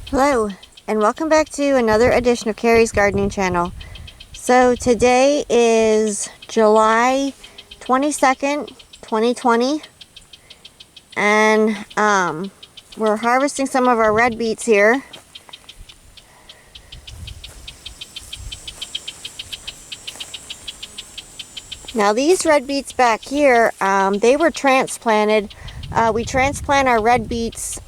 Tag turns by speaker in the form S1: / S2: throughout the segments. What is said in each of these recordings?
S1: Hello, and welcome back to another edition of Carrie's Gardening Channel. So today is July 22nd, 2020, and we're harvesting some of our red beets here. Now these red beets back here, they were transplanted. We transplant our red beets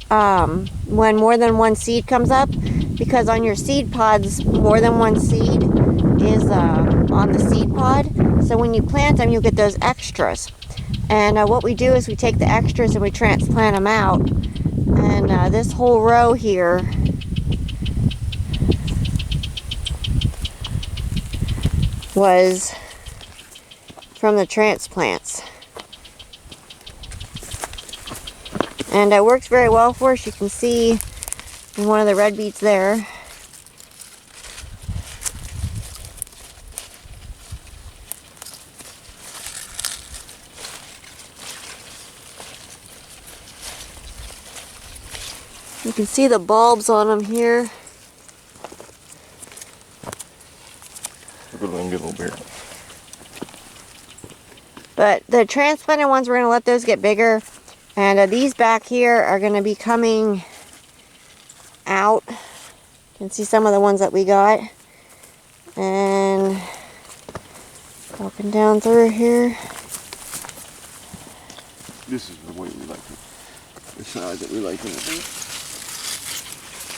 S1: when more than one seed comes up, because on your seed pods more than one seed is on the seed pod, so when you plant them you'll get those extras. And what we do is we take the extras and we transplant them out, and this whole row here was from the transplants. And it works very well for us. You can see in one of the red beets there. You can see the bulbs on them here.
S2: We're going to get a little bigger.
S1: But the transplanted ones, we're going to let those get bigger. And these back here are going to be coming out. You can see some of the ones that we got. And walking down through here.
S2: This is the way we like it. The size that we like it.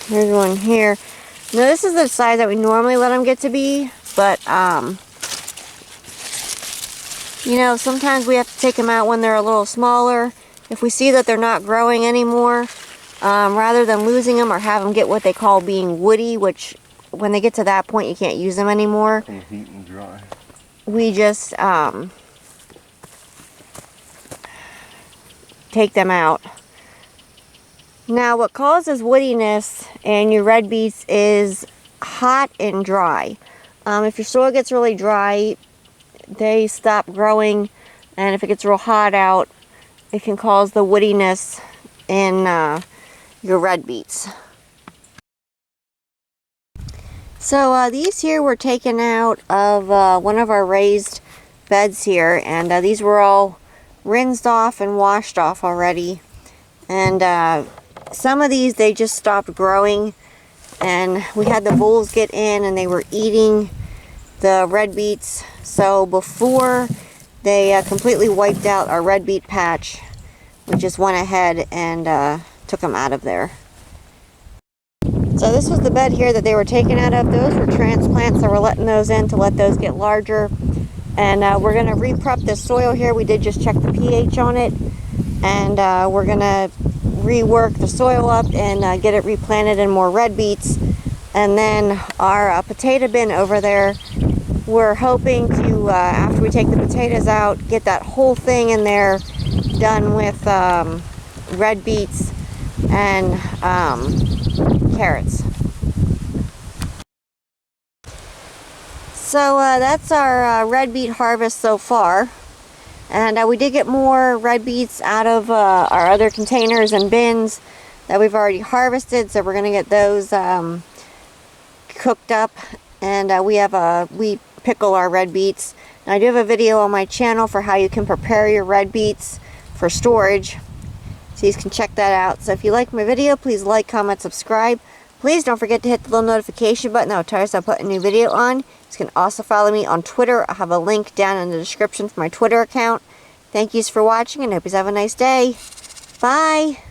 S1: There's one here. Now this is the size that we normally let them get to be. But, you know, sometimes we have to take them out when they're a little smaller. If we see that they're not growing anymore, rather than losing them or have them get what they call being woody, which when they get to that point you can't use them anymore.
S2: From heat and dry.
S1: We just take them out. Now what causes woodiness in your red beets is hot and dry. If your soil gets really dry, they stop growing, and if it gets real hot out, it can cause the woodiness in your red beets. So these here were taken out of one of our raised beds here, and these were all rinsed off and washed off already. And some of these, they just stopped growing, and we had the bulls get in and they were eating the red beets. So before they completely wiped out our red beet patch, we just went ahead and took them out of there. So this was the bed here that they were taken out of. Those were transplants, so we're letting those in to let those get larger. And we're going to re-prep this soil here. We did just check the pH on it. And we're going to rework the soil up and get it replanted in more red beets. And then our potato bin over there, we're hoping to, after we take the potatoes out, get that whole thing in there done with red beets and carrots. So that's our red beet harvest so far. And we did get more red beets out of our other containers and bins that we've already harvested. So we're going to get those cooked up. And we pickle our red beets. Now I do have a video on my channel for how you can prepare your red beets for storage, so you can check that out. So if you like my video, please like, comment, subscribe. Please don't forget to hit the little notification button that will tell us I put a new video on. You can also follow me on Twitter. I have a link down in the description for my Twitter account. Thank you for watching, and I hope you have a nice day. Bye.